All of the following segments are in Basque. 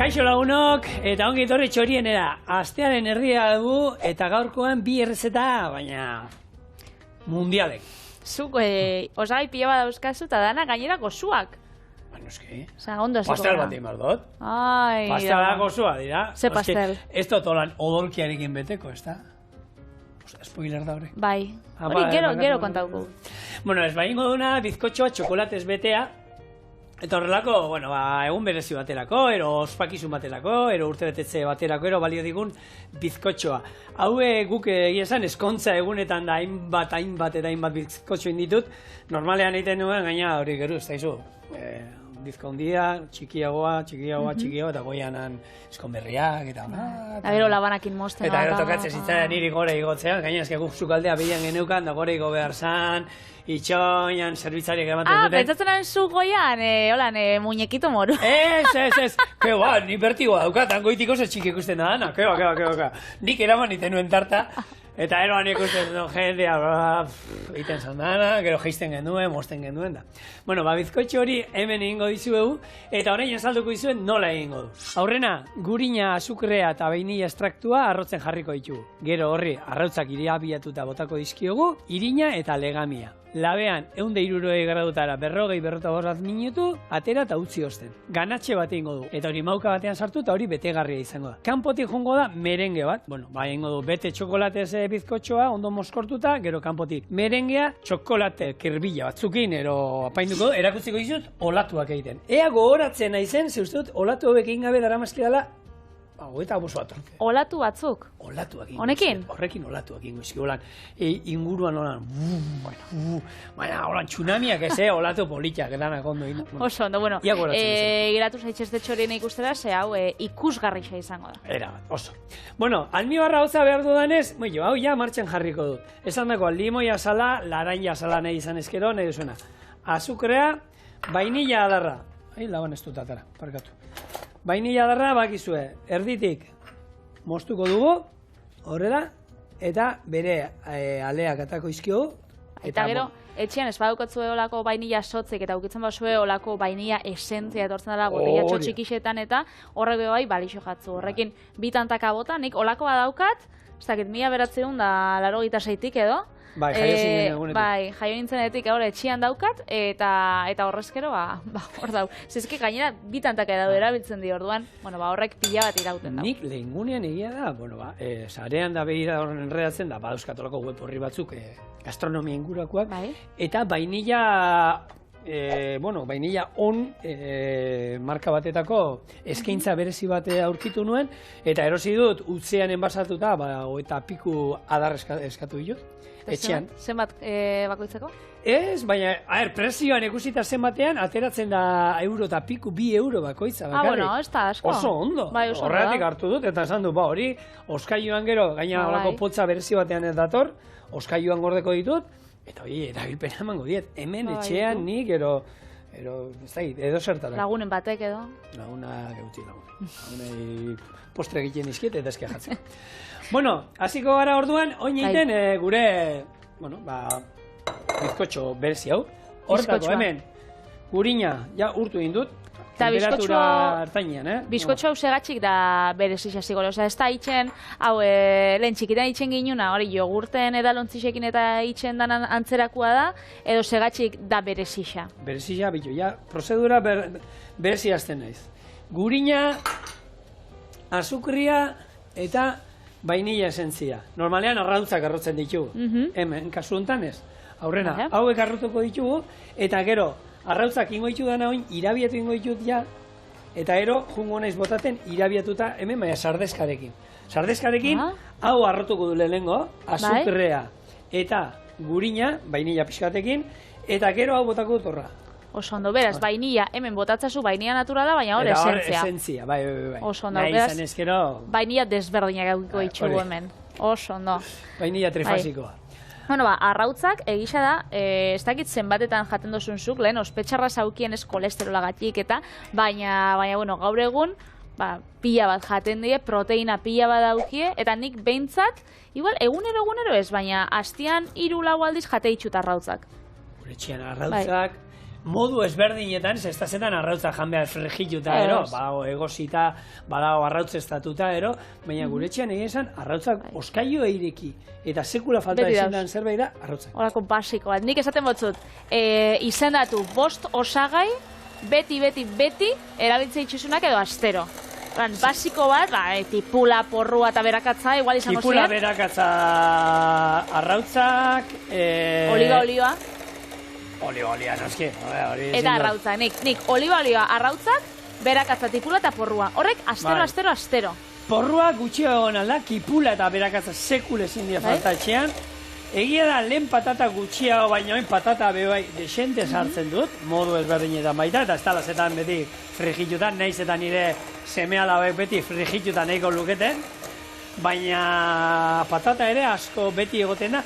Kaixo lagunok, eta ongi etorri txorienera. Astearen erdia dugu, eta gaurkoan bi errezeta, baina mundialek. Zuk, osagai pila bat dauzkazu, eta dana gainera gozuak. Bueno, eski. Osa, ondo hasiko Pastel bat egin behar dut. Ai, Pastela gozua dira. Ze pastel? Ez dut olan odolkiarekin beteko, ez da? Spoiler da hori. Bai, hori gero kontauko. Bueno, ez baingo duna, bizkotxoa txokolatez betea. Eta horrelako, bueno, egun berezi baterako, ero ospakizun baterako, ero urtebetetze baterako, ero balio digun bizkotxoa. Hau guk egia esan eskontza egunetan da hainbat bizkotxo inditut. Normalean egiten nuen, gaina hori gero, ez daizu. Bizka hundia, txikiagoa, eta goianan eskonberriak, eta Da gero labanakin mosten. eta gero tokatzen zitzaren niri gore igotzean, gaina eske guk zukaldea bilan geneukan, da gore igo behar zan, itxoinan, zerbitzariak ematen duten. Pentsatzen nuen zu goian, muñekito moru. Ez, que ba, ni bertigoa daukat, angoitiko ze txiki ikusten da dana, que ba. Nik eraman iten nuen tarta, eta eroan ikusten duen jendea, iten zandana, gero geisten genuen, mosten genuen da. Bueno, bizkotxo hori hemen egingo dizuegu, eta orain azalduko dizuen nola egingo du. Aurrena, gurina, azukrea eta vainilla estraktua arrotzen jarriko ditugu. Gero horri, arrautzak iriabiatuta botako dizkiogu, irina eta legamia. Labean, 160 gradutara 40-45 minutu, atera eta utzi osten. Ganatxe bat egingo du, eta hori mauka batean sartu eta hori betegarria izango da. Kanpotik jongo da merenge bat, bueno, egingo du bete txokolatez bizkotxoa, ondo moskortuta, gero kanpotik merengea, txokolate kirbila batzukin, ero apainduko, erakutziko dizut, olatuak egiten. Ea gogoratzen naizen, ze uste dut, olatu hobek egin gabe daramazkidala, eta boso bat. Olatu batzuk? Olatuak ingo. Honekin? Horrekin olatuak ingo izki, holan, inguruan holan, baina holan tsunamiak ez, olatu politiak, edanak ondo. Oso ondo, bueno, geratu zaitxezte txorien ikustera, ze hau ikusgarrixa izango da. Era bat, oso. Bueno, almibarra hotza behar dudanez, hau ja martxan jarriko dut. Esan dako, limoia sala, laranja sala nahi izan ezkero, nahi duzuena. Azukrea, vainilla adarra. Laban ez dut atara, parkatu. Vainilla adarra bakizue, erditik moztuko dugu, horrela, eta bere aleak atako izkiogu. Eta gero, etxean ez badukotzue olako vainilla sotzek eta ukitzen basue olako vainilla esentzia etortzen dela botella txotxikixetan eta horrek bai balixo jatzu. Horrekin bitantaka bota, nik olako badaukat, ez dakit 1986-tik edo. Bai, jaio zinen egunetik. Bai, jaio nintzenetik etxian daukat, eta horrezkero, hor dau. Zizki gainera, bitantaka edo erabiltzen di orduan, horrek pila bat irauten dau. Nik lehengunean egia da, sarean da behira horren enredatzen da, euskatolako web horri batzuk, gastronomia ingurakoak, eta vainilla marka batetako eskaintza berezi bat aurkitu nuen, eta erosi dut, utzean enbasatuta, eta piku adar eskatu ditut. Etxean. Zenbat bakoitzeko? Ez, baina, prezioan ikusita zenbatean, ateratzen da euro eta piku, 2 euro bakoitza. Bueno, ez da asko. Oso ondo. Horregatik hartu dut, eta esan du, hori, oskailuan gero, gaina olako potza berezi batean ez dator, oskailuan gordeko ditut, eta hori, erabilpena emango diet. Hemen etxean nik, edo zertara. Lagunen batek edo? Laguna geutzi lagun. Lagunei postre egiten izkiet eta eskia jatzen. Bueno, hasiko gara orduan, oin egiten gure, bizkotxo berezi hau. Hortako hemen, gurina, ja urtu indut, temperatura hartainean, Bizkotxo hau segatxik da berezi xasiko, ez da itxen, hau, lehen txikitan itxen ginuna, hori jogurten edalontzisekin eta itxen danan antzerakua da, edo segatxik da berezi xa. Berezi xa, bitu, ja, prozedura berezi azten naiz. Gurina, azukria eta vainilla esentzia. Normalean arrautzak arrotzen ditugu. Hemen, kasu hontan ez. Aurrena, hauek arrotuko ditugu, eta gero, arrautzak ingo ditu dana oin, irabiatu ingo ditut ja, eta gero, jungo naiz botaten, irabiatuta hemen, baina sardezkarekin. Sardezkarekin, hau arrotuko du lehenengo, azukrea eta gurina, vainilla pixkatekin, eta gero hau botako dut horra. Oso ondo, beraz, vainilla, hemen botatzazu vainilla naturala, baina hor esentzia. Eta hor esentzia, bai. Oso ondo, beraz, vainilla desberdinak eguiko itxugu hemen. Oso ondo. Vainilla trifasikoa. Bueno, arrautzak egisa da, ez dakit zenbatetan jaten dozun zuk, lehen ospetxarra zaukien ez kolesterolagatik eta, baina, gaur egun, pila bat jaten die, proteina pila bat daukie, eta nik behintzat, igual, egunero ez, baina hastian 3-4 aldiz jate itxut arrautzak. Gure txian arrautzak, modu ezberdinetan, zestazetan arrautza jan behar frigituta, badago egosita, badago arrautz estatuta, baina gure etxean egin esan, arrautzak oskailo eireki, eta sekula falta ezindan zerbait da, arrautzak. Horako basiko bat. Nik esaten botzut, izendatu 5 osagai, beti erabiltzea itxusunak edo astero. Basiko bat, tipula, porrua eta berakatza, igual izango ziren. Tipula, berakatza, arrautzak... Oliba. Oliba, noski. Eta arrautza, nik oliba, arrautzak, berakatza, tipula eta porrua. Horrek, astero. Porrua gutxio egon alda, tipula eta berakatza sekule ezin dira falta etxean. Egia da, lehen patata gutxiago, baina oin patata bebai desente sartzen dut, modu ezberdinetan baita, eta ez talazetan beti frigitutan, nahiz eta nire seme-alabek beti frigitutan nahiko luketen, baina patata ere asko beti egoten da.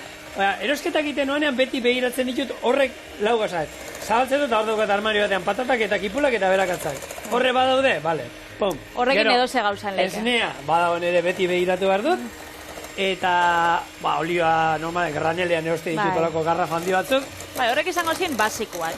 Erosketak egiten nuenean beti begiratzen ditut horrek lau gazat. Zabaltzen dut, hor dukat armario batean patatak eta kipulak eta berakatzak. Horre badaude, bale, pum. Horrekin edo ze gauzan leke. Esnea, badago nire beti begiratu behar dut. Eta, olioa normal, granelean eroste ditut olako garrafa handi batzuk. Horrek izango ziren basikoak.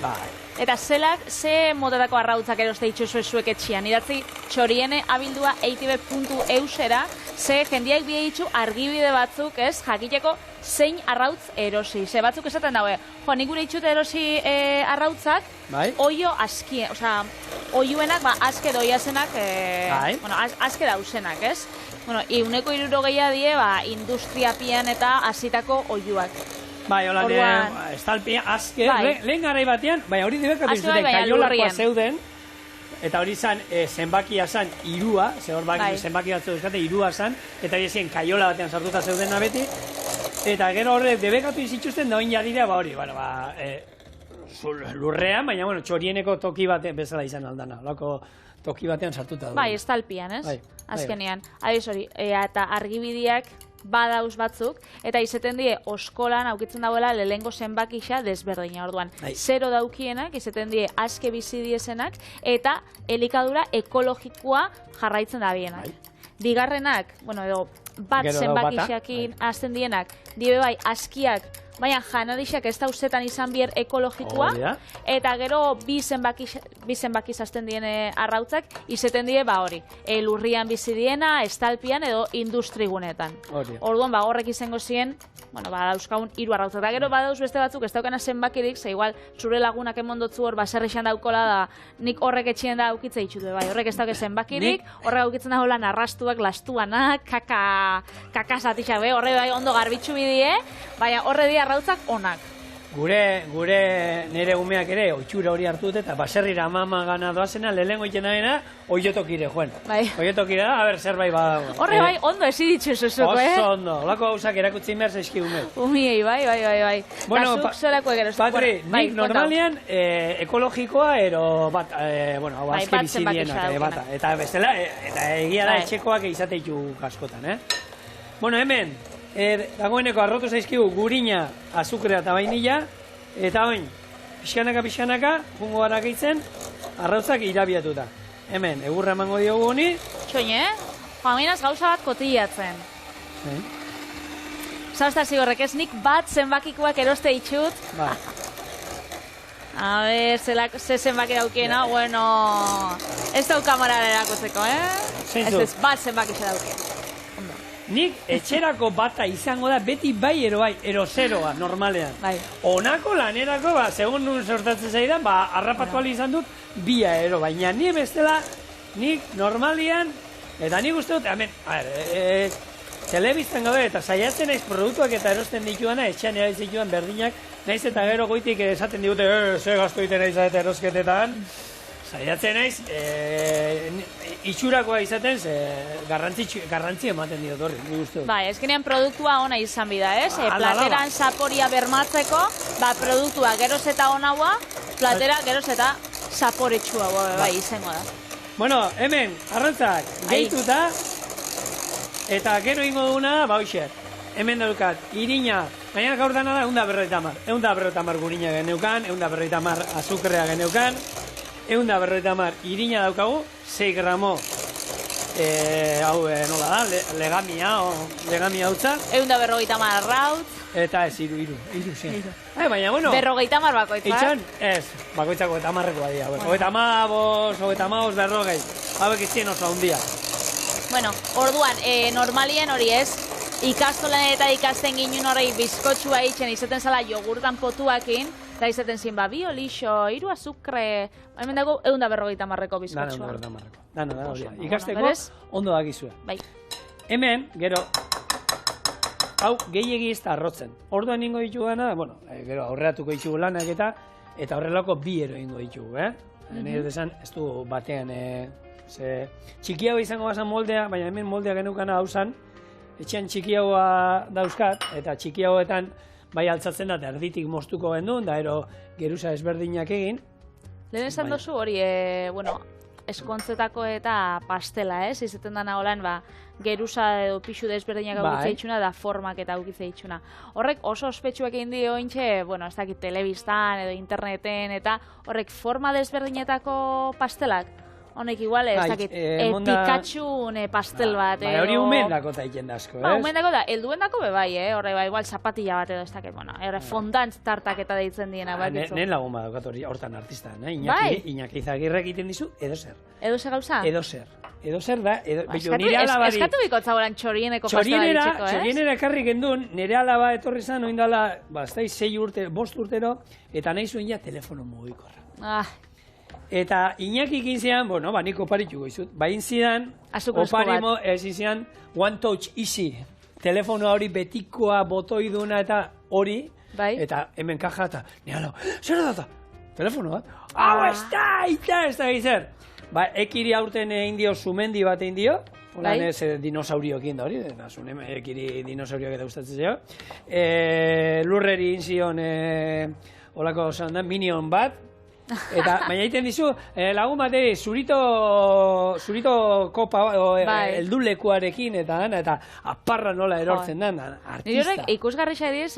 Eta ze motatako arrautzak eroste dituzue zuek etxian. Idatzi txoriene abildua eitb.eusera, ze jendiak bide ditu argibide batzuk, jakiteko zein arrautz erosi. Ze batzuk esaten daue, nik gure ditut erosi arrautzak, oio askien, osea, oiuenak, aske doiazenak, aske dauzenak, ez? Iuneko 60 die, industria pian eta hasitako oiuak. Hola, estalpia, aske, lehen garai batean, hori debekatu izuten, kaiolakoa zeuden, eta hori zan, zenbakia zan, irua, zenbaki batzu duzkate, irua zan, eta hori ezien kaiola batean sartuta zeuden beti, eta gero horrek debekatu izituzten, da oin jadira, lurrean, baina, txorieneko toki batean bezala izan aldana, lako toki batean sartuta. Estalpian, ez? Azkenean. Abiz hori, eta argibideak badauz batzuk, eta izeten die oskolan aukitzen dagoela lehengo zenbakisa desberdina orduan. 0 daukienak, izeten die aske bizi diesenak, eta elikadura ekologikoa jarraitzen da bienak. Bigarrenak, edo bat zenbakisakin azten dienak, die bai askiak, baina janadixak ez dauzetan izan bier ekologikoa, eta gero bi zenbakiz azten diene arrautzak, izeten die hori, lurrian bizi diena, estalpian edo industrigunetan. Orduan, horrek izango ziren, dauzkagun 3 arrautzak. Eta gero badauz beste batzuk, ez daukana zenbakirik, ze igual, zure lagunak emondotzu hor, baserrixan daukola da, nik horrek etxien da aukitze ditut, horrek ez dauke zenbakirik, horrek aukitzen da holan arrastuak, lastuanak, kakasatixak, horre ondo garbitzu bidie, baina horre di arrautzak onak. Gure nire umeak ere, oitxura hori hartu dut, eta baserrira mama gana doazena, lehenko iten dena, oiotokire, joen. Oiotokire da, zerbait badago. Horre ondo ezi ditzu zuzuko, Oso ondo, olako gauzak erakutzi behar zaizki umeak. Umiei, bai. Zuk zorako egero. Patri, nik normalian ekologikoa, ero azke bizidienak, eta bestela, eta egia da etxekoak izate ditu kaskotan, hemen, dagoeneko arrotu zaizkigu gurina, azukrea eta vainilla, eta oin, pixkanaka, jungo gara gehitzen, arrautzak irabiatuta. Hemen, egurra emango diogu honi. Txoin, Joaminaz gauza bat kotillatzen. Zauzta zigorrek ez, nik bat zenbakikoak eroste ditut. A ber, ze zenbaki daukiena, ez dau kamarara erakotzeko, Ez bat zenbaki dauke. Nik etxerako bata izango da beti bai ero zeroa, normalean. Honako lanerako, segun nun sortatzen zaidan, harrapatu ali izan dut, bia ero, baina ni bestela, nik normalian, eta nik uste dut, telebiztan gaude, eta saiatzen naiz produktuak eta erosten dituana, etxean eraizituan berdinak, naiz eta gero goitik esaten digute, ze gastu egiten naiz eta erosketetan, saiatzen naiz, itxurakoa izaten, garrantzi ematen diot horri, nik uste dut. Ezkenean produktua ona izan bida, ez? Plateran saporia bermatzeko, produktua geroz eta onaua, platera geroz eta saporetsua izango da. Bueno, hemen, arrantzak, gehituta, eta gero ingo duguna, hoxe, hemen daukat, irina, baina gaur dana da, 150 gurina geneukan, 150 azukrea geneukan, 150 irina daukagu, 6 gramo hau nola da, legamia hautza. 150 raut. Eta ez, iru zen. Baina, bueno... 50 bakoitza. Itxan, ez, bakoitzako eta marrekoa dira. Hogeita amabos, berrogei. Hauek izien oso handia. Bueno, orduan, normalien hori ez, ikastolan eta ikasten ginen hori bizkotxua itxen izaten zala jogurtan potuakin, eta izaten zin, bi olixo, 3 azukre, hemen dago 150ko bizkotxua. Dano, ikasteko ondo dakizue. Bai. Hemen, gero, hau gehiegi ez da arrotzen. Orduan ningo ditugu gana, bueno, gero aurreratuko ditugu lanak eta horrelako 2 ero ingo ditugu, Nire desan, ez du batean, txikiago izango bazan moldea, baina hemen moldea genukana hau zan, etxean txikiagoa dauzkat, eta txikiagoetan bai altzatzen da, erditik moztuko gendun, da ero geruza ezberdinak egin. Lehen esan dozu hori, eskontzetako eta pastela, izaten dana holan, geruza edo pixu desberdinak aukitza itxuna, da formak eta aukitza itxuna. Horrek oso ospetsuak egin dio ointxe, bueno, ez dakit telebistan edo interneten, eta horrek forma desberdinetako pastelak. Honek igual, ez dakit, Pikachu pastel bat. Hori umendako ta egin dazko, ez? Umendako da, helduendako bebai, horre, igual zapatilla bat edo ez dakit, bueno, fondantz tartak eta deitzen diena. Nien lagun badokat hori hortan artista, Iñaki Izagirre egiten dizu, edo zer. Edo zer gauza? Edo zer. Edo zer da, nire alabari... Eskatu bikotza goran txorieneko pastela ditxeko, ez? Txorienera ekarri gendun, nire alaba etorri zan, oindala, ez da, 6 urte, 5 urtero, eta nahi zuen ja telefono mugikorra. Eta Iñaki ikinzean, bueno, nik oparituko izut. Bain zidan, oparimo, ez izan, One Touch Easy. Telefonoa hori betikoa, botoiduna eta hori. Eta hemen kaja eta, nire zer da? Telefono bat? Hau, ez da gizer. Ekiri aurten indio, sumendi bat indio. Holan ez dinosaurioekin da hori, eta zunen ekiri dinosaurioak eta gustatzen zeo. Lurreri inzion, holako zan da, minion bat. Eta, baina egiten dizu, lagun bateri, zurito kopa, eldulekuarekin, eta aparra nola erortzen da, artista. Nire horrek, ikusgarrixa diz,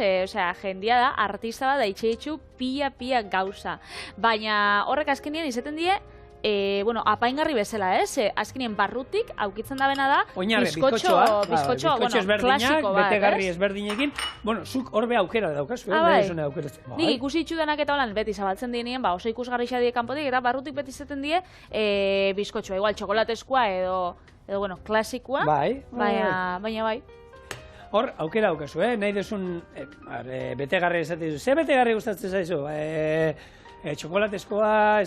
jendia da, artista bat, da itxe pia gauza. Baina horrek azkenien izaten die, apaingarri bezala, azkenien barrutik, aukitzen da bena da, bizkotxo klasiko bat, betegarri ezberdinekin, zuk horbe aukera daukazu, nik ikusi itxudanak eta holan beti zabaltzen dienien, oso ikusgarrixa die kanpotik, eta barrutik beti izaten die bizkotxoa, igual txokolatezkoa edo klasikoa, baina bai. Hor, aukera daukazu, nahi duzun betegarri esaten duzu, ze betegarri gustatzen zaizu? Txokolatezkoa,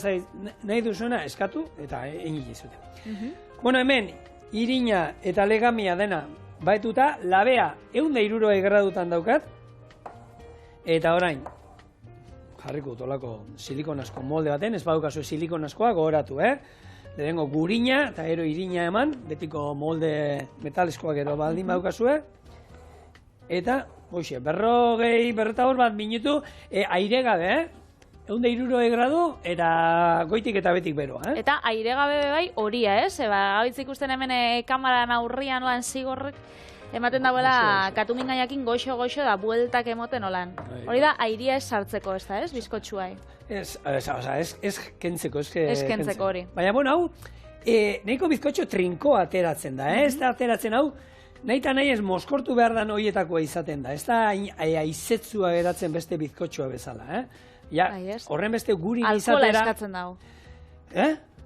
nahi duzuna eskatu eta egin izute. Bueno, hemen, irina eta legamia dena baetuta, labea 160 gradutan daukat, eta orain, jarriko tolako silikonazko molde baten, ez badukazu silikonazkoa gogoratu, lehenengo gurina eta gero irina eman, betiko molde metaleskoak gero baldin badukazue, eta, berreta hor bat minutu, aire gabe, 160 gradu, eta goitik eta betik beroa, Eta aire gabe bai horia, Gaitz ikusten hemen kamaran aurrian lan zigorrek, ematen dagoela katumin gaiakin goxo da bueltak emoten olan. Hori da, airea ez sartzeko, ez da, bizkotxuai? Ez kentzeko, ez kentzeko hori. Baina, hau, nahiko bizkotxo trinko ateratzen da, ez da ateratzen hau, nahi eta nahi ez moskortu behar da noietakoa izaten da, ez da aizetzua geratzen beste bizkotxoa bezala, horren beste gurin izatera... Alkola eskatzen dago.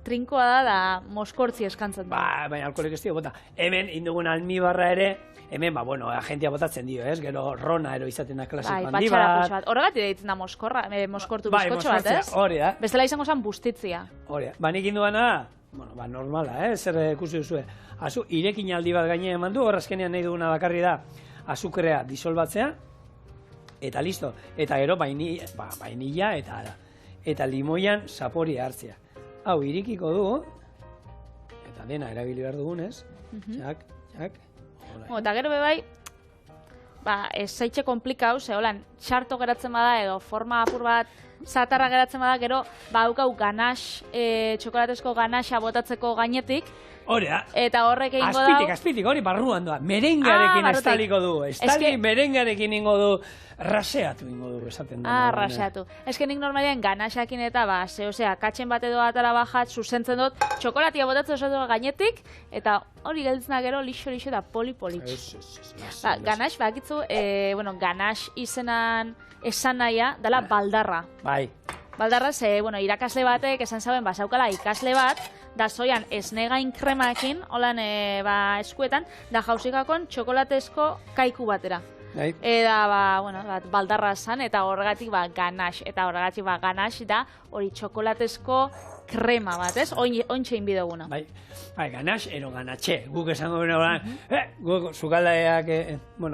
Trinkoa da moskortzi eskantzen da. Baina alkoholik ez dio, bota. Hemen, indugun almibarra ere, hemen, agentia botatzen dio, gero rona ero izaten da klasiko handi bat. Horregatik deitzen da moskortu bizkotxo bat, ez? Hori da. Bestela izango zen bustitzia. Hori da. Nik induana, normala, zer ikusi duzue. Irekin aldi bat gaine eman du, horrazkenean nahi duguna bakarri da, azukrea disolbatzea, eta listo. Eta gero vainilla eta limoian saporia hartzea. Hau, irikiko dugu, eta dena erabili behar dugunez, txak. Eta gero bebai, ez zaitxe komplikau, holan, txarto geratzen bada edo forma apur bat zatarra geratzen bada, gero, haukau ganax, txokolatezko ganaxa botatzeko gainetik, Hori da. Eta horrek egingo dau... Azpitik, hori barruan doa. Merengarekin barrutik. estaliko du. Estali merengarekin ingo du. Raseatu ingo du, esaten da. Raseatu. Eske nik normalian ganaxakin eta osea, katxen bat edo atara bajat, zuzentzen dut, txokolatia botatzen osatu gainetik, eta hori gelditzen da gero lixo eta poli-politx. Ganax, bakitzu, ganax izenan esan nahia, dela baldarra. Bai. Baldarra, irakasle batek esan zauen, basaukala ikasle bat, da zoian esnegain kremakin, holan eskuetan, da jausikakon txokolatezko kaiku batera. Eta, baldarra zan, eta horregatik ganax. Eta horregatik ganax da hori txokolatezko krema bat, ez? Ointxe inbideguna. Bai, ganax, ero ganatxe. Guk esango bera, guk zukaldaeak,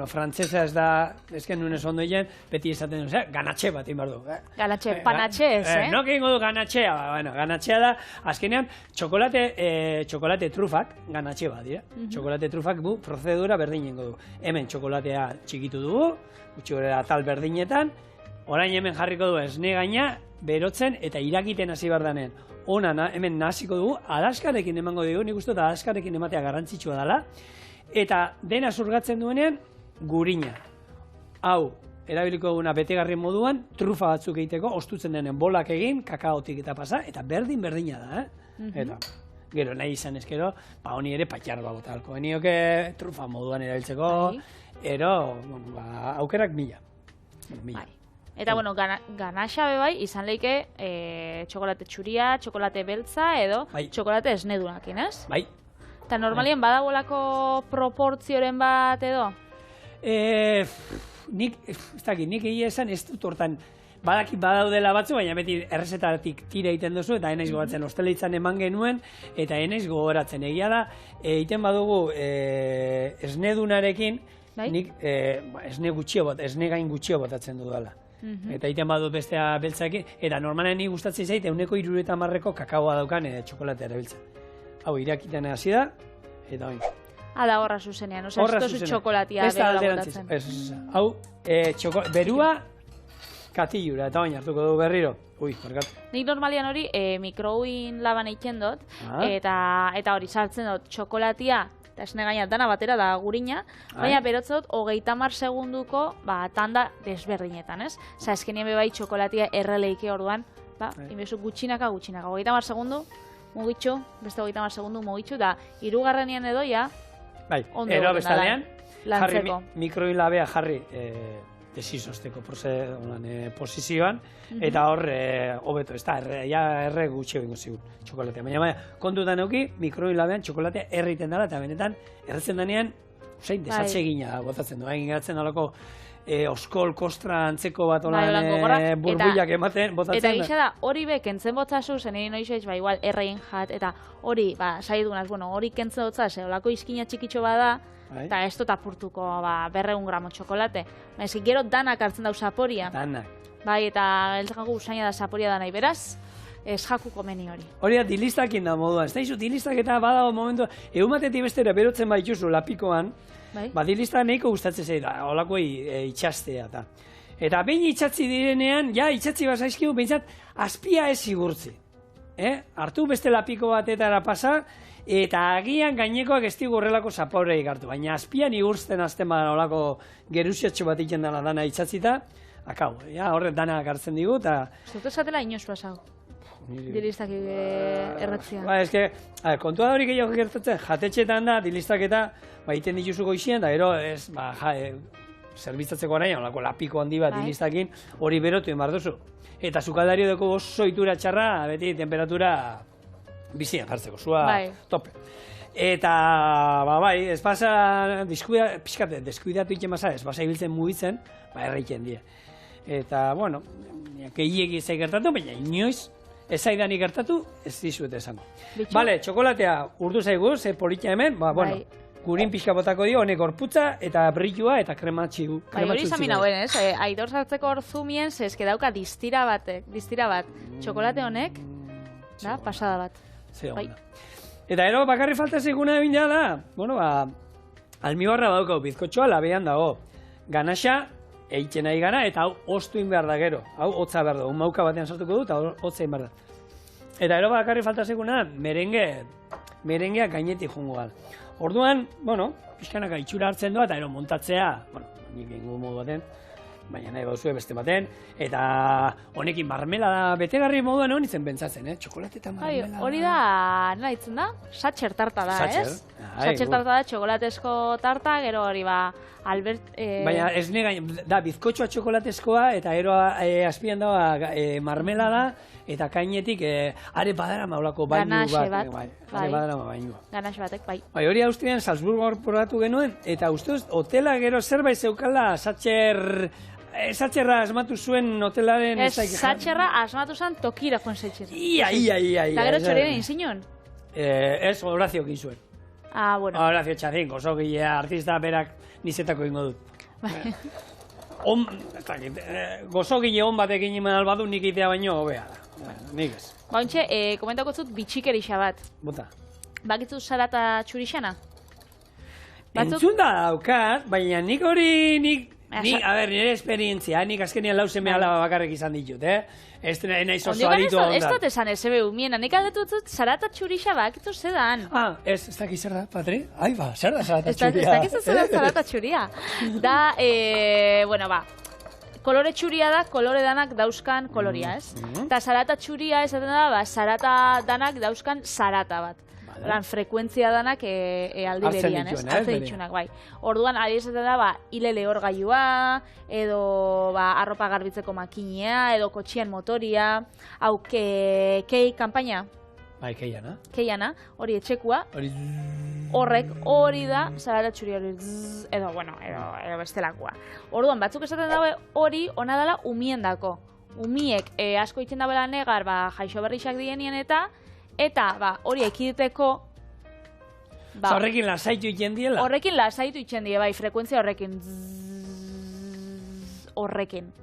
frantzesa ez da, ezken nunez ondo egin, beti esaten duen, ganatxe bat inbar du. Ganatxe, panatxe ez, eh? No egingo du ganatxea, ganatxea da, azkenean, txokolate trufak, ganatxe bat, dira. Txokolate trufak bu, prozedura berdin ingo du. Hemen txokolatea txikitu dugu, gutxi gorera tal berdinetan, orain hemen jarriko du esne gaina, berotzen eta irakiten hasi bardanen. Ona hemen nahasiko dugu, adaskarekin emango dugu, nik uste da adaskarekin ematea garrantzitsua dela, eta dena zurgatzen duenean, gurina. Hau, erabiliko duguna betegarri moduan, trufa batzuk egiteko, ostutzen denen bolak egin, kakaotik eta pasa, eta berdina da, Eta, gero nahi izan ezkero, honi ere patxar bota halko. Enioke trufa moduan erabiltzeko, aukerak mila. Eta, ganaxa bai, izan leike txokolate txuria, txokolate beltza edo txokolate esnedunakin, ez? Bai. Eta normalien badagoelako proportzioren bat edo? Nik egia esan ez dut hortan badakit badaudela batzu, baina beti errezetatik tira egiten duzu, eta enaiz gogoratzen, ostelitzan eman genuen, eta enaiz gogoratzen. Egia da, egiten badugu esnedunarekin, nik esne gain gutxio botatzen dudala. Eta egiten badut bestea beltzakin, eta normalen nik gustatzen zait, 170ko kakaoa daukan txokolatea erabiltzen. Hau, irakiten hasi da, eta hori. Ala horra zuzenean, ez dozu txokolatia berola botatzen. Hau, berua katilura, eta baina hartuko dugu berriro. Nik normalian hori mikrouin laban egiten dut, eta hori sartzen dut txokolatia, eta esne gaina dana batera da gurina, baina berotzot 30 segunduko tanda desberdinetan, ez? Osa, eskenien bebai txokolatia erreleike orduan, inbezu gutxinaka, 30 segundu, mugitxu, beste 30 segundu mugitxu, da, hirugarrenean edo ja, ondo ero bestalean, lantzeko. mikroilabea jarri desizosteko posizioan, eta hor, hobeto, ez da, erre gutxi egingo zigun txokolatea. Baina, kontutan euki, mikroilabean txokolatea erriten dela, eta benetan, erretzen denean, desatxe egina botatzen du, egin geratzen dalako oskol, kostra, antzeko bat burbuiak ematen, botatzen da. Eta gisa da, hori be, kentzen botzazu, zen egin noiz igual, errein jat, eta hori, saidugunaz, hori kentzen botzaz, olako izkina txikitxo bada, eta ez dut apurtuko 200 gramo txokolate. Ezik gero danak hartzen dau zaporia. Danak. Bai, eta eltzakako usaina da zaporia da nahi, beraz, ez jakuko meni hori. Hori da, dilistakin da moduan. Ez da izu, dilistak eta badago momentu, egun batetik bestera berotzen baituzu lapikoan, dilistak nahiko gustatzen zei da, holako itxastea. Eta behin itxatzi direnean, itxatzi bazaizkigu, behintzat, azpia ez igurtzi. Hartu beste lapiko batetara pasa, eta agian gainekoak ez digu horrelako zaporeik hartu, baina azpian igurtzen azten badan olako geruziatxo bat iken dela dana itxatzita, akau, horret dana hartzen digu, eta... Zautu esatela inoz pasau, dilistak erretzia. Ez que, kontua da hori gehiago gertatzen, jatetxetan da, dilistak eta iten dituzu goizien, da gero, zerbitzatzeko araia, olako lapiko handi bat dilistakin, hori berotu enbar duzu. Eta zukaldario deko oso itura txarra, beti temperatura... bizian jartzeko, zua tope. Eta, ez pasa, deskuidatu iken basa, ez basa ibiltzen mugitzen, erreiken die. Eta, gehiegi zai gertatu, baina inoiz, ez zaidanik gertatu, ez dizuet esango. Bale, txokolatea urdu zaigu, ze politia hemen, gurin pixka botako dio, honek gorputza, eta brillua, eta krematxi. Hori izan mina buen, ez? Aitor sartzeko hor zumien, zezke dauka distira bat, txokolate honek, pasada bat. Eta ero, bakarri falta zeguna egin da, almibarra badukau, bizkotxoa labean dago. Ganaxa, eitzen nahi gana, eta hau ostuin behar da gero. Hau hotza behar da, mauka batean sartuko du, eta hotza egin behar da. Eta ero, bakarri falta zeguna, merengea gainetik jungo gal. Orduan, bueno, pixkanaka itxura hartzen doa, eta ero montatzea, bueno, nik ingo modu baten, baina nahi bauzue beste baten, eta honekin marmelada betegarri moduan hon itzen pentsatzen, txokolate eta marmelada. Hori da, nola ditzen da? Satxer tarta da, ez? Satxer tarta da, txokolatezko tarta, gero hori ba, Albert... Baina ez negain, da, bizkotxoa txokolatezkoa, eta gero azpian dagoa marmelada, eta kainetik are badarama olako bainu bat. Are badarama bainu. Ganaxe batek, bai. Bai, hori Austrian Salzburgo probatu genuen, eta uste hotela gero zerbait zeukala Satxerra asmatu zuen hotelaren... Satxerra asmatu zen tokira joan zaitxez. Ia. Eta gero txorien egin zinon? Ez, Horacio egin zuen. Ah, bueno. Horacio Txazin, gozogile artista berak nizetako ingo dut. Gozogile hon batekin iman albadu nik itea baino hobea da. Nik ez. Ba, ontxe, komentako zut bitxikerixa bat. Bota. Bakitzu sarata txurixana? Entzun da daukat, baina nik hori, nire esperientzia, nik azkenean lau seme alaba bakarrik izan ditut, Ez nahiz oso aditu ondan. Ez dut esan ebe umiena, nik aldetu dut sarata txurixa bakitzu zedan. Ez dakiz zer da, Patri? Ai ba, zer da sarata txuria? Ez dakiz zer da sarata txuria. Da, bueno, ba, kolore txuria da, kolore danak dauzkan koloria, ez? Eta sarata txuria esaten da, ba, sarata danak dauzkan sarata bat. Lan, frekuentzia danak aldi berian, ez? Hartzen ditxunak, bai. Orduan, ari esaten da, ba, hile lehorgailua, edo, ba, arropa garbitzeko makinea, edo kotxian motoria, hau, kei kanpaina? Bai, keiana. Keiana, hori etxekua. Horrek, hori da, sarata txuri hori, edo, bueno, edo bestelakoa. Orduan, batzuk esaten dago, hori ona dela umien dako. Umiek asko itzen dabela negar, ba, jaixo berrixak dienien eta, ba, hori ekideteko... Horrekin lasaitu itzen diela? Horrekin lasaitu itzen die, bai, frekuentzia horrekin. Horrekin.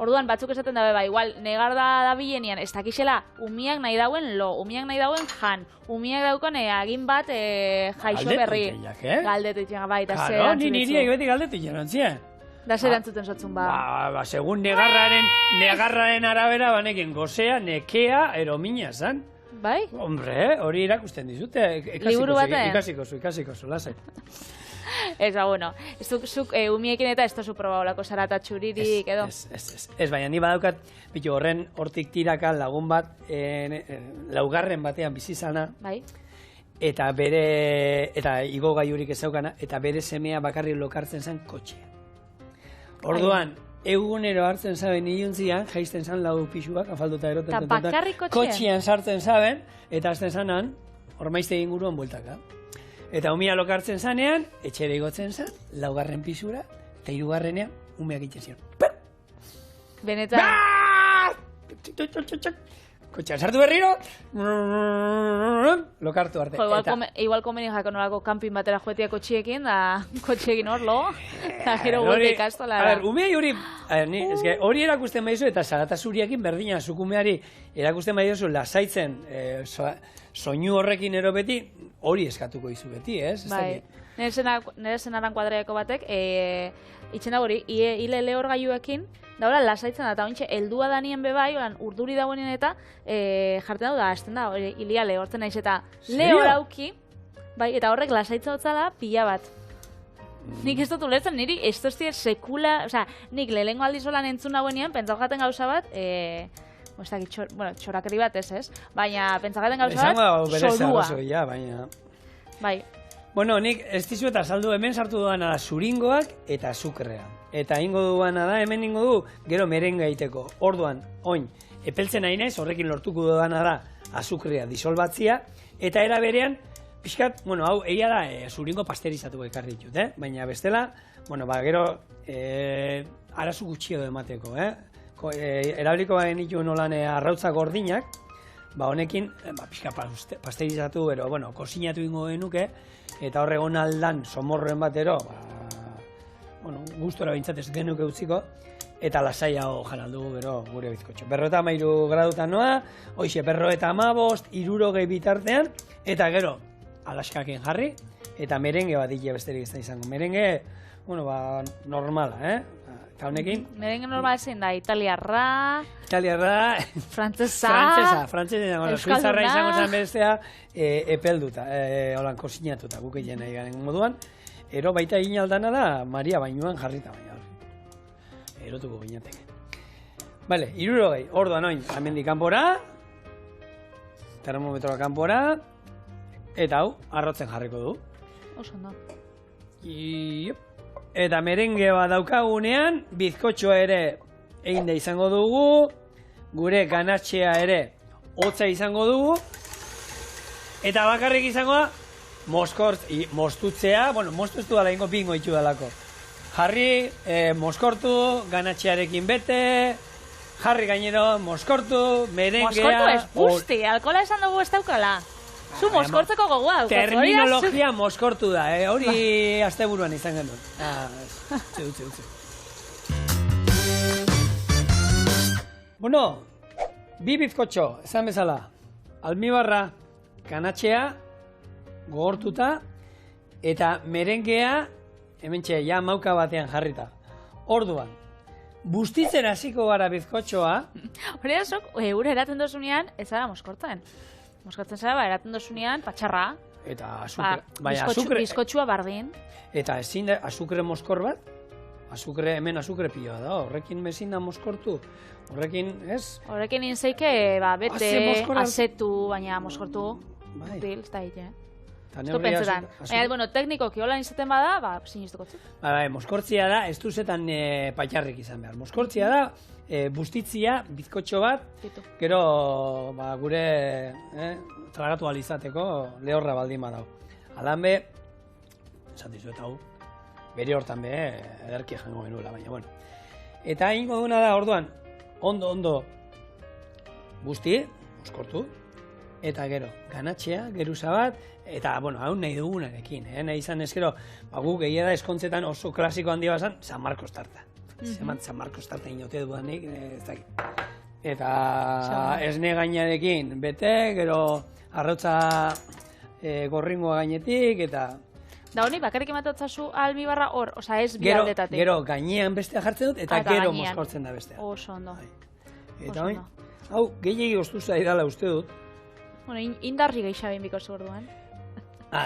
Orduan, batzuk esaten dabe, bai, igual, negar da bilenean, ez dakixela, umiak nahi dauen lo, umiak nahi dauen jan, umiak daukan agin bat jaixo berri. Galdetu itxenak, bai, eta zer antzuten Ni niri beti galdetu itxenak, Da zer antzuten zotzun, ba. Ba, segun negarraren arabera, banekin gozea, nekea, eromina, zan. Bai? Hombre, hori irakusten dizute. Liburu batean? Ikasiko zu, lasai. Ez, ba, bueno, zuk umiekin eta ez tozu proba olako sarata txuririk, edo? Ez, baina ni badaukat, bitu hortik tiraka lagun bat, laugarren batean bizizana, bai? Eta igo gaiurik ezaukana, eta bere semea bakarrik lokartzen zen kotxea. Orduan, egunero hartzen zaben iluntzian, jaisten zan lau pixuak, afalduta eroten. Eta bakarrik kotxean sartzen zaben, eta azten zanan, ormaizte inguruan bueltaka. Eta umia lokartzen zanean, etxere igotzen zan, laugarren pisura, eta hirugarrenean, umeak itxezion. Benetan. Kotxean sartu berriro, lokartu arte. Igual komeni jako nolako kanpin batera joetia kotxiekin, da kotxiekin hor lo, eta gero gulte ikastola. A ber, umei hori erakusten baizu, eta sarata zuriakin berdina, zukumeari erakusten baizu lasaitzen soinu horrekin ero beti, hori eskatuko izu beti, ez? Bai, nire zenaran kuadreako batek, itxen da hori, hile lehor gaiuekin, daura lasaitzen da, eta ointxe, heldua danien bebai, urduri dagoenien eta jartzen dau da, hasten da, hilia lehortzen naiz, eta lehor auki, bai, eta horrek lasaitzen dutza da pila bat. Nik ez dut ulertzen, niri ez duzti sekula, oza, nik lehengo aldizolan entzun nagoenean, pentsaukaten gauza bat, txorakeri bat ez, baina pentsaukaten gauza bat, solua. Bai. Bueno, nik ez dizu eta saldu hemen sartu duana da zuringoak eta azukrea. Eta ingo duana da, hemen ingo du, gero merenga egiteko. Orduan, oin, epeltzen nahi naiz, horrekin lortuko duana da azukrea disolbatzia, eta era berean, pixkat, bueno, hau, egia da, zuringo pasterizatu ekarri ditut, baina bestela, bueno, ba, gero, arazu gutxio emateko, erabiliko genitu nolan arrautza gordinak, ba, honekin, pixka pasterizatu, pero, bueno, kozinatu ingo genuke, eta horregon aldan somorroen batero, bueno, gustora bintzat ez genuke utziko, eta lasaiago janaldu gero gure bizkotxo. 53 gradutan noa, hoxe, 55, 60 bitartean, eta gero, alaskakin jarri, eta merenge bat besterik ez da izango. Merenge, bueno, ba, normala, Eta honekin... Merengue normal ezin da, italiarra, frantzesa, euskalduna, suizarra izango zen bestea epelduta, holan kosinatuta, guk egin nahi garen moduan. Ero baita egin aldana da, Maria bainuan jarrita baina. Erotuko ginetek. Bale, 60, orduan oin, amendik kanpora, termometroa kanpora, eta hau, arrotzen jarriko du. Oso ondo. Eta merengue bat daukagunean, bizkotxoa ere egin da izango dugu, gure ganatxea ere hotza izango dugu, eta bakarrik izango da, mostutzea, bueno, mostuztu dala ingo bingo itxu dalako. Jarri, moskortu, ganatxearekin bete, jarri gainero, moskortu, merengea... Moskortu ez pusti, alkola esan dugu ez daukala. Zu moskortzeko gogoa daukaz. Terminologia moskortu da, hori asteburuan izan genuen. Utzi. Bueno, bi bizkotxo, esan bezala, almibarra, ganatxea, gogortuta, eta merengea, hementxe, ja mauka batean jarrita. Orduan, bustitzen hasiko gara bizkotxoa. Hori da, ura eraten dozunean, ez ara moskortzen. Moskortzen zara, eraten dozunean, patxarra. Eta azukre. Bizkotxua bardin. Eta ezin da, azukre moskor bat, hemen azukre piloa da, horrekin mezin da moskortu. Horrekin, ez? Horrekin inzeike, bete, azetu, baina moskortu. Util, ez da hite, Esto pentsetan. Bueno, teknikoki hola izaten bada, sinistuko zu. Moskortzia da, ez duzetan patxarrik izan behar. Moskortzia da, bustitzia, bizkotxo bat, gero gure tragatu alizateko lehorra baldin badau. Alan be, esan dizuet hau, bere hortan be, ederki jango genuela, baina, bueno. Eta ingo duna da, orduan, ondo, busti, moskortu, eta gero, ganatxea, geruza bat, eta, bueno, hau nahi dugunarekin, nahi izan ez gero, guk egia da eskontzetan oso klasiko handi bazan, San Marcos tarta. San Marcos tarta inote dudanik, ez dakit. Eta esne gainarekin, bete, gero arrotza gorringoa gainetik, eta... Da honi, bakarrik ematotzazu almibarra hor, oza ez bi aldetatik. Gero gainean bestea jartzen dut, eta gero moskortzen da bestea. Oso ondo. Eta hau, gehiagi oztu zaidala uste dut. Bueno, indarri geixabin biko orduan.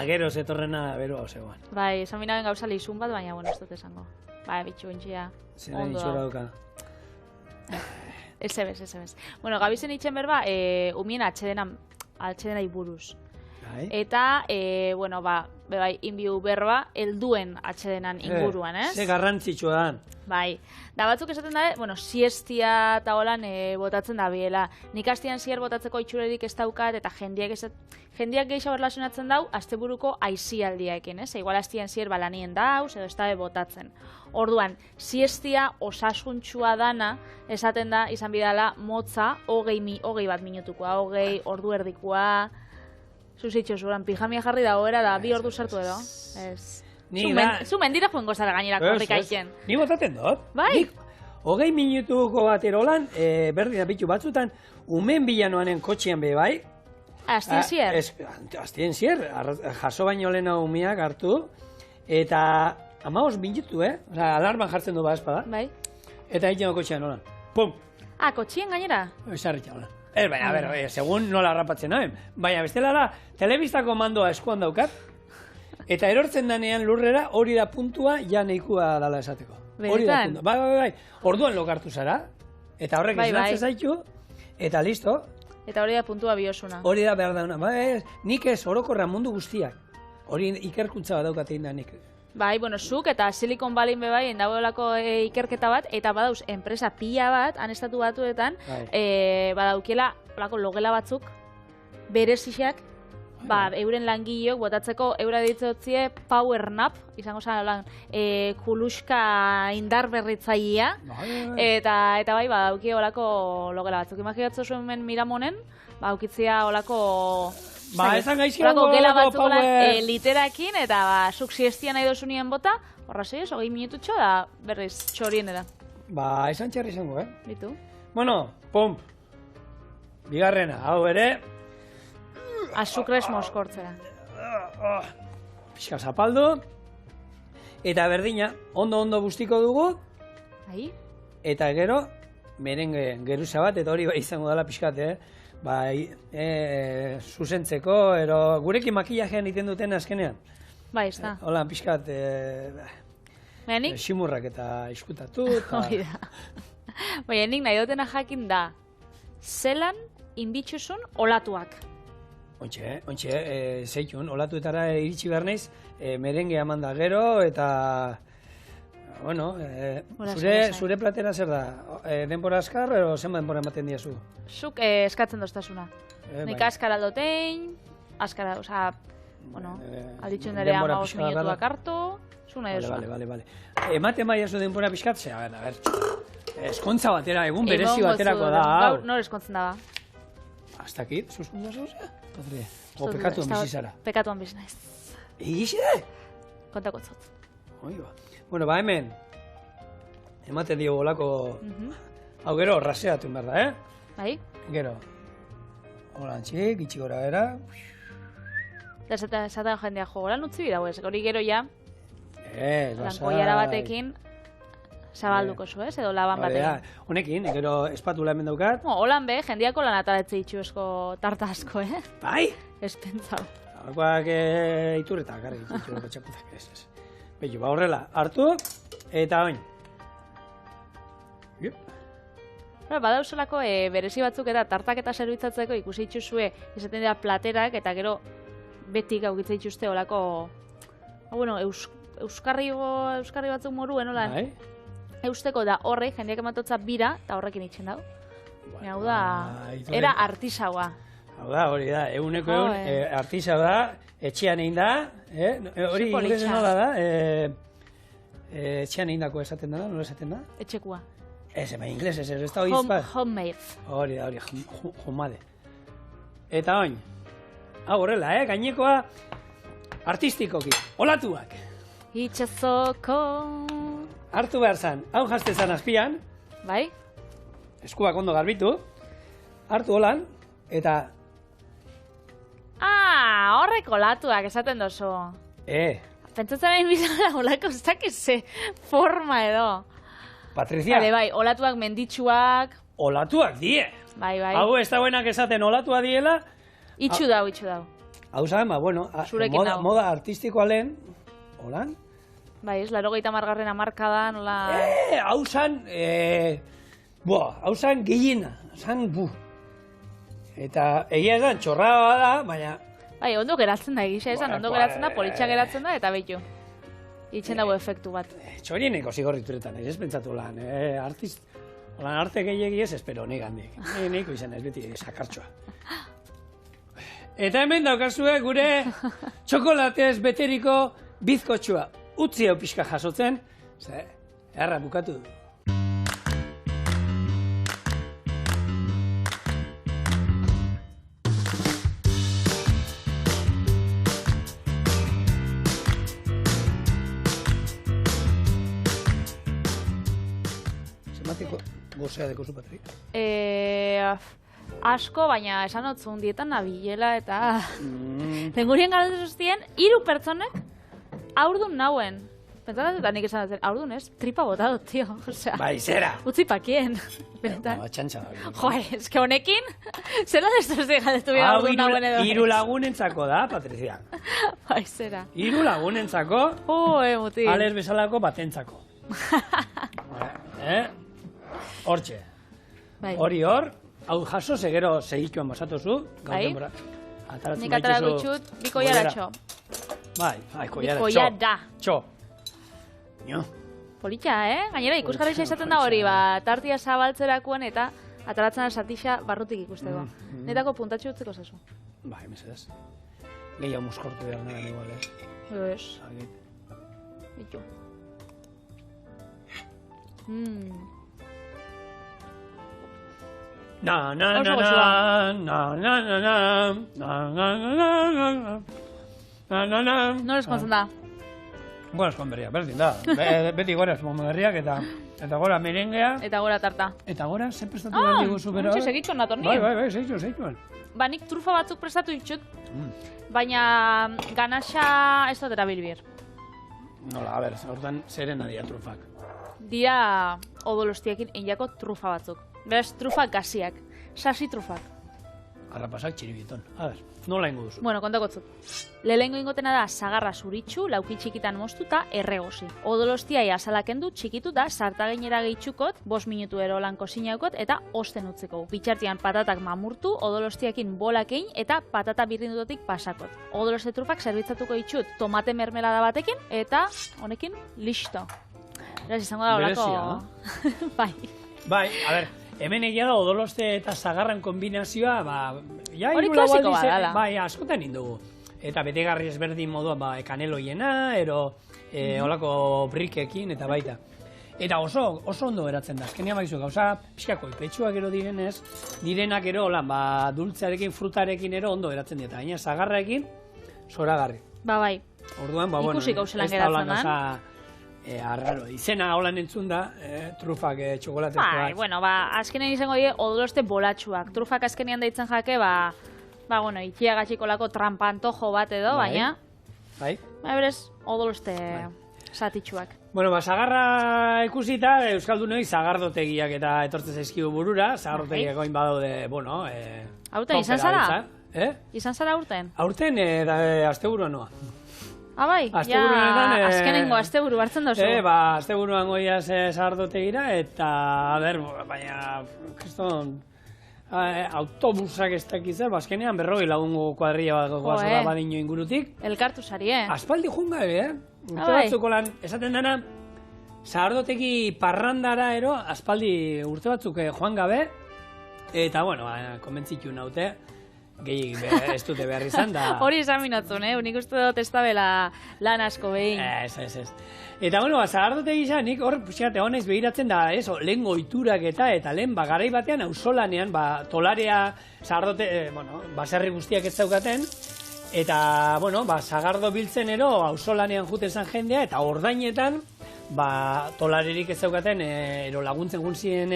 Gero zetorrena beroa osegoan. Bai, esan binaben gauza lehizun bat, baina, bueno, ez dut esango. Bai, bitxu bintxia. Zena itxura duka. Ez ebez. Bueno, gabizen itxen berba, umien atxedenai buruz. Eta, bueno, bai, inbiu berba, helduen atxedenan inguruan, ez? Ze garrantzitsua da. Bai, da batzuk esaten da, bueno, siestia eta holan botatzen da biela. Nik hastian zier botatzeko itxurerik ez daukat, eta jendiak gehiago erlazionatzen dau, asteburuko aizialdiaekin, ez? Igual hastian zier balanien dauz, edo ez da botatzen. Orduan, siestia osasuntsua dana, esaten da, izan bidala, motza, hogei bat minutukoa, 20 ordu erdikoa, zuzitxo zuran, pijamia jarri da goera da, 2 ordu sartu edo, ez... Zu mendira joango zara gainera korrik aiken. Ni botaten dut. Bai? 20 minutuko bat erolan, berdin apitu batzutan, umen bilanoanen kotxean be bai. Astien zier? Astien zier, jaso baino lehena umeak hartu, eta 15 minutu, alarman jartzen du espada. Bai. Eta egin kotxean holan. Pum! Kotxean gainera? Esarritxa holan. Baina, a ber, segun nola harrapatzen nahen. Baina, bestela da, telebistako mandoa eskuan daukat, eta erortzen danean lurrera, hori da puntua, ja neikua dala esateko. Benetan? Bai. Orduan lokartu zara, eta horrek esnatzen zaitu, eta listo. Eta hori da puntua biosuna. Hori da behar dauna. Nik ez, orokorra mundu guztiak. Hori ikerkuntza bat daukatein da nik. Bai, bueno, zuk eta Silicon Valley bai, endagoelako ikerketa bat, eta badauz, enpresa pila bat, han estatu batuetan, badaukiela, logela batzuk, berezixak, euren langileok botatzeko eura ditzotzie power nap, izango zan, kuluska indar berritzailea, eta bai, badauki olako logela batzuk. Imaginatzo zuen men Miramonen, aukitzia olako... Esan gaizkiago gela batzuk literakin, eta zuk siestia nahi dozunien bota, horra zeioz, 20 minututxo, da berriz txorien eda. Esan txarri izango, Bitu. Bueno, pum. Bigarrena, hau ere... Azukrez moskortzera. Pixka zapaldu. Eta berdina, ondo bustiko dugu. Bai? Eta gero, merengue geruza bat, eta hori izango dela pixkat, zuzentzeko, gurekin makillajean egiten duten azkenean. Bai, ez da. Hola, pixkat, Baina nik, ximurrak eta iskutatu. hori da. Baina nik nahi dutena jakin da, zelan inditxusun olatuak. Ontxe, zeitun, olatuetara iritsi behar naiz, merengue eman da gero, eta, bueno, zure platera zer da? Denbora askar, edo zenba denbora ematen diazu? Zuk eskatzen doztasuna. Nik bai. askara aldotein, askara, oza, bueno, alditzen dere denbora 15 pixka bat minutuak dela. hartu, zu nahi duzuna. Vale. Ematen bai zu denbora pixkat, a ber, eskontza batera, egun berezi baterako da, hau. Gaur nor eskontzen da ba? Hasta aquí, suskundu zuzea? O pekatuan bizi zara? Pekatuan bizi naiz. Egixe da? Kontako zot. Oi ba. Bueno, ba hemen, ematen dio bolako, hau gero, raseatu behar da, Bai? Gero, holantxik, itxi gora bera. Eta esaten jendea jogoran utzi bidau ez, hori gero ja, Lasai. koiara batekin zabalduko zu ez, edo laban batekin. Honekin, gero espatula hemen daukat. Holan be, jendeako lan ataletze itxuesko tarta asko, Bai? Ez pentsau. Horkoak iturretak, gara, itxurreko txaputak, ez. Bello, ba horrela, hartu, eta oin. Badauzelako berezi batzuk eta tartak eta zerbitzatzeko ikusi itxuzue, izaten dira platerak eta gero betik aukitza itxuzte olako, bueno, euskarri batzuk moruen, holan, Bai? eusteko da horrek, jendeak ematotza bira, eta horrekin itxen dau. Hau da, era artisaua. Hau da, hori da, eguneko artisa da, etxean egin da, hori inglesen nola da, etxean egin dako esaten da, nola esaten da? Etxekua. Ez, inglés, ez da hori izpaz. Homemade. Hori da, homade. Eta oin, hau horrela, gainekoa artistikoki, olatuak. Itxasoko. Hartu behar zan, hau jazte zan azpian, Bai? eskuak ondo garbitu, hartu holan, eta... Horrek olatuak esaten dozu. Pentsatzen nahi bizala olako ez dakize forma edo. Patricia. Bai, olatuak menditsuak. Olatuak die. Bai. Hau ez da buenak esaten olatua diela. Itxu dau. Hau zan, bueno, moda artistikoa lehen, holan. Bai, ez, 80. hamarkadan, hola... Hau zan, hau zan gehiena, zan bu. Eta egia esan, txorra da, baina... Bai, ondo geratzen da egisa esan, ondo geratzen da, politxa geratzen da, eta behitu. Itxen dago efektu bat. Txorieneko zigorrituretan, ez pentsatu lan, lan arte gehiagi ez, espero, nik handik. Niko izan ez beti sakartxoa. Eta hemen daukazue gure txokolatez beteriko bizkotxua. Utzi hau pixka jasotzen, erra bukatu du. Gozea deko zu, Patri? Asko, baina esan otzun dietan nabilela eta... Tengurien galdetu zuztien, 3 pertsonek aurdun nauen. Pentsatzen eta nik esan dut, aurdun ez? Tripa bota dut, tio. Bai, zera! Utzi pakien. Txantxa da. Joe, eske honekin, zela ez duzte galdetu bida aurdun nauen edo. 3 lagunentzako da, Patricia. Bai, zera. 3 lagunentzako, muti. ales bezalako batentzako. Hortxe. Hori hor, hau jaso, segero segituan basatozu. Bai. Nik atara gutxut, bikoiara txo. Bai, koiara txo. Bikoiara. Txo. Nio. Politxa, Gainera, ikusgarrixa izaten da hori, tartia zabaltzerakoan eta ataratzen satixa barrutik ikusteko. Netako puntatxo utzeko zazu. Bai, mesedez. Gehiago muskortu behar nagan igual, Ez. Bitu. Na na na na na na na na na na. Nor eskontzen da? Gora eskonberria, berdin da. Beti gora eskonberriak eta gora merengea. Eta gora tarta. Eta gora, ze prestatu behar diguzu bera? Segitxuan nator nien. Bai, segitxuan. Nik trufa batzuk prestatu ditut, baina ganaxa ez dut erabilbir. Nola, a ber, hortan zeren adia trufak. Dira odolostiekin einako trufa batzuk. Beraz, trufa gaziak, sasi trufak. Arrapasak txiribiton. A ber, nola ingo duzu? Bueno, kontakotzut. Lehenengo ingotena da sagarra zuritxu, lauki txikitan moztuta, erregosi. Odolostia azalakendu txikitu da sartaginera gehitxukot, 5 minutu erolan kosinaukot eta osten utziko. Bitxartian patatak mamurtu, odolostiakin bolakein eta patata birrindutotik pasakot. Odoloste trufak zerbitzatuko ditxut tomate mermelada batekin eta honekin listo. Beraz, izango da olako... Bai. Bai, a ber, hemen egia da odoloste eta sagarran kombinazioa, ja, hori klasiko badala. Bai, askotan indugu. Eta betegarri ezberdin moduan, kaneloiena, olako brikekin, eta baita. Eta oso ondo geratzen da. Azkenean baizu, gauza pixkako ipetxuak ero direnak ero, dultzearekin, frutarekin ero ondo geratzen dira. Baina sagarraekin, zoragarri. Bai. Orduan, ikusi gauzelan geratzen da. Arraro, izena holan entzun da, trufak txokolatezkoak. Bai, bueno, azkenean izango die odoloste bolatxuak. Trufak azkenean deitzen jake, itxiagatxikolako trampantojo bat edo, baina... Bai. Berez, odoloste satitxuak. Bueno, sagarra ikusita, Euskaldunoi sagardotegiak eta etortzen zaizkigu burura, sagardotegiak oin badaude, bueno... Aurten, izan zara? Izan zara aurten? Aurten, asteburuan noa. Bai, azkenengo asteburu hartzen dozu. Asteburuan goiaz sagardotegira, eta, baina, kriston, autobusak ez dakizar, azkenean 40 lagungo kuadrilla bat goazora badino ingurutik. Elkartu sari, Aspaldi junga, urte batzuko lan, esaten dena, sagardotegi parrandara ero, aspaldi urte batzuk joan gabe, eta, bueno, konbentzitu naute, gehi ez dute behar izan da... Hori esaminatzen, unik uste dut ez da bela lan asko behin. Ez. Eta, bueno, sagardotegi izan, nik hor, puxikate, honez behiratzen da, lehen goiturak eta lehen, garai batean, auzolanean, tolarea, sagardote, baserri guztiak ez zaukaten, eta, bueno, sagardo biltzen ero, auzolanean juten zan jendea, eta ordainetan, tolarerik ez zaukaten, ero laguntzen guntzien,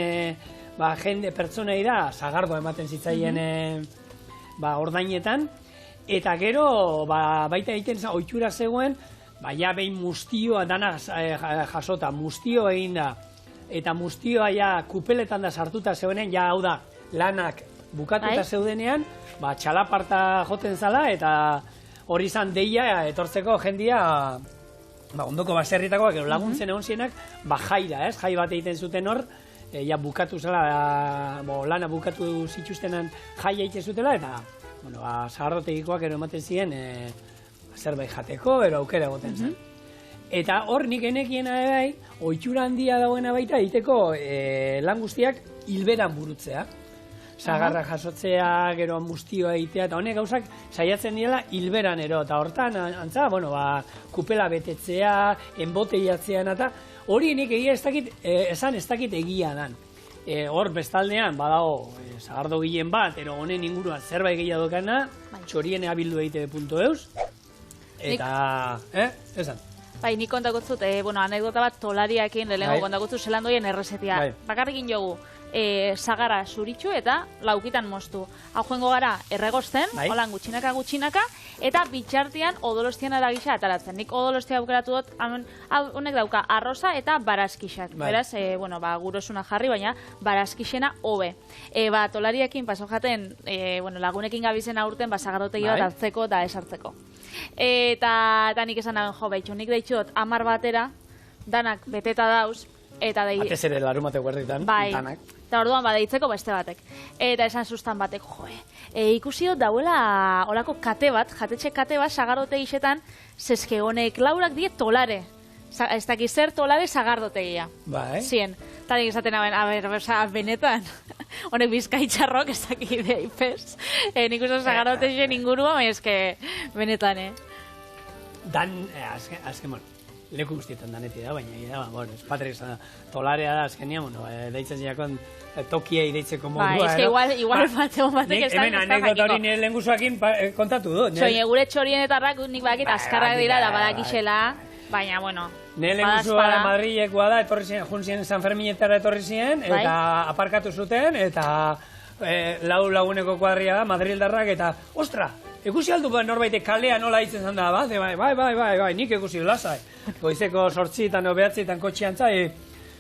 jende pertsonei da, sagardo ematen zitzaien, ordainetan, eta gero, baita egiten ohitura zegoen, ja behin mustioa dana jasota, mustio egin da, eta mustioa ja kupeletan da sartuta zeuenen, ja hau da, lanak bukatuta zeudenean, txalaparta joten zala, eta hori izan deia etortzeko jendia, ondoko baserritakoak, laguntzen egon zienak, jaira, jai bat egiten zuten hor, ja bukatu zela, lana bukatu zituztenan jai egiten zutela, eta sagardotegikoak ero ematen ziren zerbait jateko, ero aukera egoten zen. Eta hor nik enekiena bai, ohitura handia dagoena baita egiteko lan guztiak hilberan burutzea. Sagarra jasotzea, gero mustioa egitea, eta honek gauzak saiatzen direla hilberan ero, eta hortan, antza, kupela betetzea, enboteiatzean, eta hori nik egia ez dakit egia dan. Hor bestaldean, badago, sagardo gilen bat, ero honen inguruan zerbait gehiago dokana, txoriene abildu egite.eus, eta, esan. Bai, nik kontakotzut, anekdota bat tolariakin lehenengo kontakotzut zelan doien errezetia. Bakarrikin jogu, sagarra zuritxu eta laukitan moztu. Hau joango gara erregosten, holan gutxinaka, eta bitxartian odolostian eragisa ataratzen. Nik odolostia aukeratu dut, honek dauka arroza eta barazkixak. Beraz, gurosuna jarri, baina barazkixena hobe. Tolariakin paso jaten, lagunekin gabizen aurten, sagarrotegi bat hartzeko eta esartzeko. Eta nik esan dagoen jo behitxu, nik deitxu dut 10 batera, danak beteta dauz, eta Batez ere larumate guerditan, danak. Eta orduan badeitzeko beste batek. Eta esan sustan batek, ikusi dut dauela olako kate bat, jatetxe kate bat, sagardotegi xetan, zezke honek laurak die tolare. Ez dakiz zer tolare sagardotegia. Zien. Eta nik esaten benetan, honek bizkaitxarrok ez dakide ipez. Nik uste sagardotegien ingurua, eske benetan, Dan, azken, leku guztietan daneti da, baina, ez patrik esan, tolarea da, azkenian, deitzen ziakon, tokiei deitzeko modua, igual batek ez da. Hemen anekdota hori nire lehen guzuakin kontatu du. Gure txorienetarrak nik bakit askarrak dira da badakixela, baina, bueno, nire lehen guzua Madrilekoa da, juntzien San Ferminetara etorri ziren, eta aparkatu zuten, eta laguneko kuadria da, Madrildarrak, eta, ostra, ikusi aldu norbait kalea nola hitzen zan da, bai, nik ikusi lasai. Goizeko 8 eta 9 kotxean zai,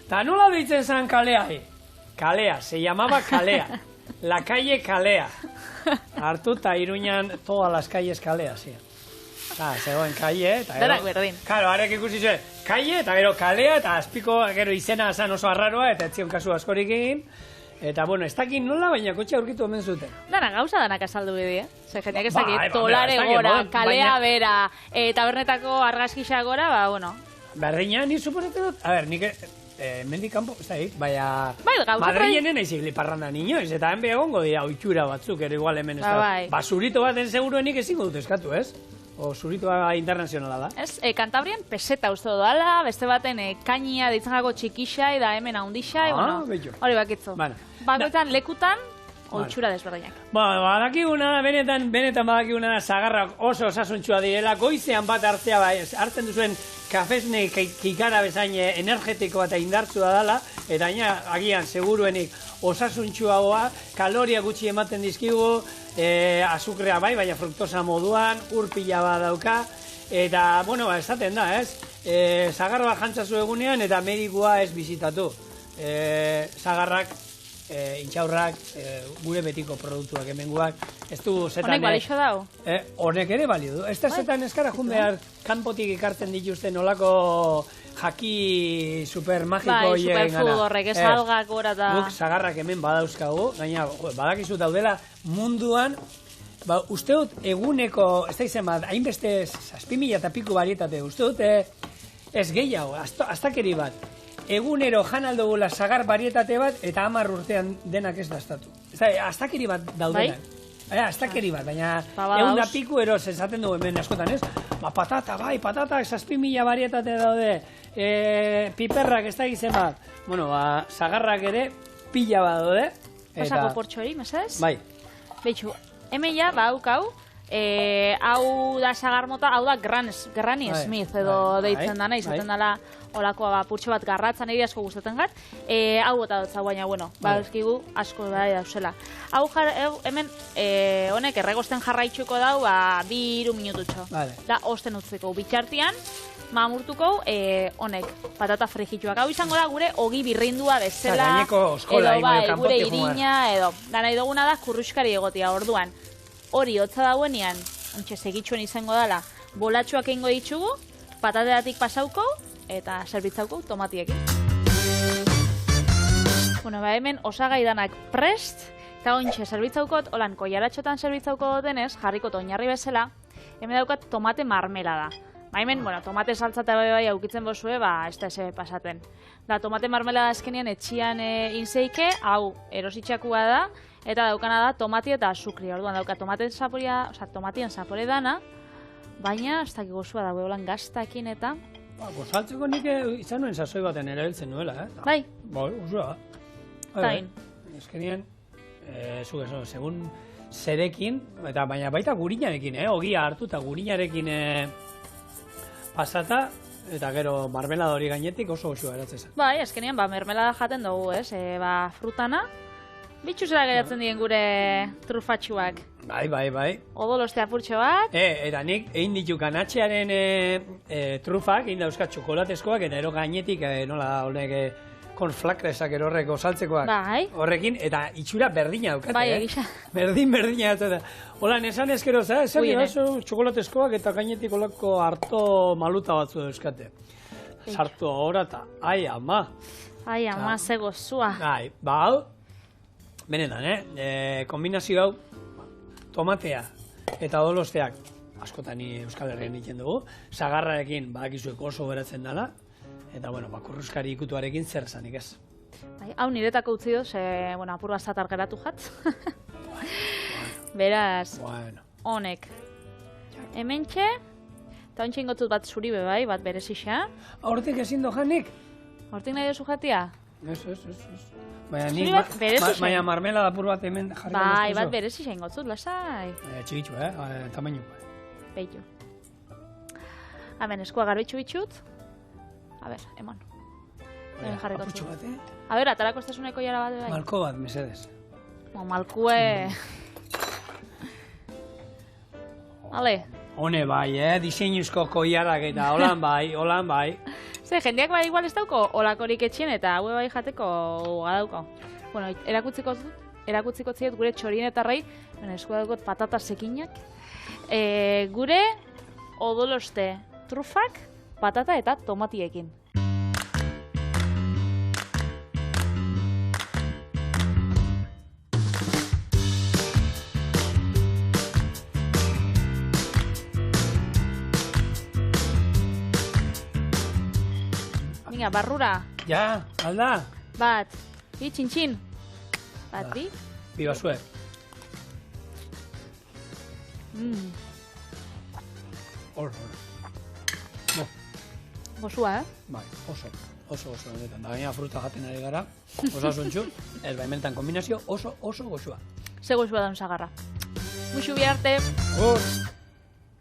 Ta nola deitzen zan kalea, Kalea, se llamaba Kalea. La calle Kalea. Hartu eta Iruñan todas las calles Kalea, sí. Zegoen calle, eta Denak berdin. Claro, arek ikusi zuen, calle, eta gero kalea, eta azpiko gero izena zan oso arraroa, eta etzion kasu askorik egin. Eta, bueno, ez dakit nola, baina kotxe aurkitu omen zuten. Danak azaldu bide, Ze jendeak ez Bai, dakit, bai, tolare ez dakit, gora, baina- kalea bera, tabernetako argazkisa gora, ba, bueno. Berdina, ni suposatu dut, a ber, nik mendik kanpo, ez dakit, baina Bai, gauza Madrilenen eizik liparranda niñoiz, eta henbe egongo dira oitxura batzuk, ere igual hemen ez da. Bai. Ba, zurito baten seguruenik ezingo dut eskatu, ez? O zuritoa internazionala da. Ez, Kantabrian peseta uste doala, beste baten kainia deitzen jago txikixai, da hemen haundixai, betxo. hori bakitzu. Bueno. Bakoitzan lekutan, oitxura desberdinak. Badakiguna, benetan badakiguna da, sagarrak oso osasuntxua direla, goizean bat hartzea, hartzen duzuen kafesne kikara bezain energetikoa eta indartsua dela, eta agian seguruenik osasuntxuagoa, kaloria gutxi ematen dizkigu, azukrea bai, baina fruktosa moduan, urpila bat dauka, eta, bueno, esaten da, ez? Sagarra bat jantzazu egunean eta medikua ez bizitatu. Sagarrak, intxaurrak, gure betiko produktuak hemenguak, ez du zetan... Honek balixo dau? Honek ere balio du. Ez da zetan eskara jun behar kanpotik ekartzen dituzten olako jaki supermagiko Bai, superfood horrek, ez algak gora da... Guk sagarrak hemen badauzkagu, gaina badakizu daudela munduan, uste dut eguneko, ez da izan bat, hainbeste 7.000 eta piku barietate, uste dut ez gehiago, astakeri bat. Egunero jan aldogula sagar barietate bat eta 10 urtean denak ez dastatu. Ez da, astakeri bat daudenak. Astakeri bat, baina egun da piku eroz esaten dugu hemen askotan, ez? Patata, patatak 7.000 barietate daude, piperrak ez da gizien bat. Bueno, sagarrak ere pila bat daude. Pasako portxori, mesez? Bai. Beitxu, hemen ja, haukau, hau da sagar mota, hau da Granny Smith edo deitzen dana, izaten dela olako purtxo bat garratzan egin asko gustatzen gat. Hau bota dut zau, baina, bueno, baduzkigu asko bai dauzela. Hau hemen, honek erregosten jarraitxuko dau, 2 minututxo. Da, osten utziko bitxartian, mamurtuko, honek, patata frijituak. Hau izango da gure ogi birrindua bezala, edo bai, gure irina, edo. Da nahi duguna da kurruskari egotia, orduan. Hori hotza dauenean, ontsa segitxuen izango dela, bolatxoak eingo ditugu, patateatik pasauko, eta zerbitzauko tomatiekin. Bueno, hemen osagai danak prest, eta ontsa zerbitzaukot, holan koiaratxotan zerbitzauko dutenez, jarriko oinarri bezala, hemen daukat tomate marmelada. Hemen, bueno, tomate saltzata bai aukitzen bozue, ez da eze pasaten. Da, tomate marmelada azkenean etxian inzeike, hau erositxakua da, eta daukana da tomati eta azukri. Orduan dauka tomatien zapore dana, baina ez dakik gozua dago holan gaztakin eta... Gozaltzeko nik izan nuen sasoi baten erabiltzen nuela, Bai. Bai, gozua. Tain. Ezkenien, segun zerekin, baina baita gurinarekin, ogia hartu eta gurinarekin pasata, eta gero marmelada hori gainetik oso goxua eratzen zen. Bai, azkenean, mermelada jaten dugu, frutana, bitxuzera geratzen diren gure trufatxuak. Bai. Odoloste apurtxo bat. Eta nik egin ditu kanatxearen trufak, egin dauzkat txokolatezkoak, eta ero gainetik nola honek konflakresak erorrek osaltzekoak. Bai. Horrekin, eta itxura berdina daukate. Bai, egisa. Berdina da. Hola, nesan ezkero, zer txokolatezkoak eta gainetik olako harto maluta batzu dauzkate. Sartu ahora eta, ai ama. Ai ama, ze gozua. Bai, hau, benetan, kombinazio hau, tomatea eta odolosteak, askotan Euskal Herrian egiten dugu, sagarrarekin badakizuek oso beratzen dela, eta, bueno, kurruskari ikutuarekin zer zanik ez. Hau niretako utzi doz, apur bat zatar geratu jatz. Beraz, honek. Hementxe, eta ontsa ingotzut bat zuri bebai, bat berezixa. Hortik ezin dojanik? Hortik nahi dozu jatia? Ez. Baina marmelada apur bat hemen jarri ganduzko. Bai, bat berezixa ingotzut, lasai. Txigitxu, tamainuko. Beitu. Hemen eskua garbitxu bitxut. A ber, emon. Apurtxo bat, A ber, atarako estasuneko jara bat bai. Malko bat, mesedez. Malkue. Ale. Hone bai, diseinuzko koiarak eta holan bai. Ze, jendeak bai igual ez dauko olakorik etxien eta haue bai jateko gadauko. Bueno, erakutziko ziet gure txorienetarrei, eskua daukot patata sekinak. Gure odoloste trufak, patata eta tomatiekin. Venga, barrura. Ja, alda? Bat, bi, txin-txin. Bat, bi. Bi basue. Oso. Gozua, Bai, oso honetan. Da gaina fruta jaten ari gara, osasuntxu, ez baimentan kombinazio oso goxua. Ze gozua daun zagarra. Muxu biharte. Ur!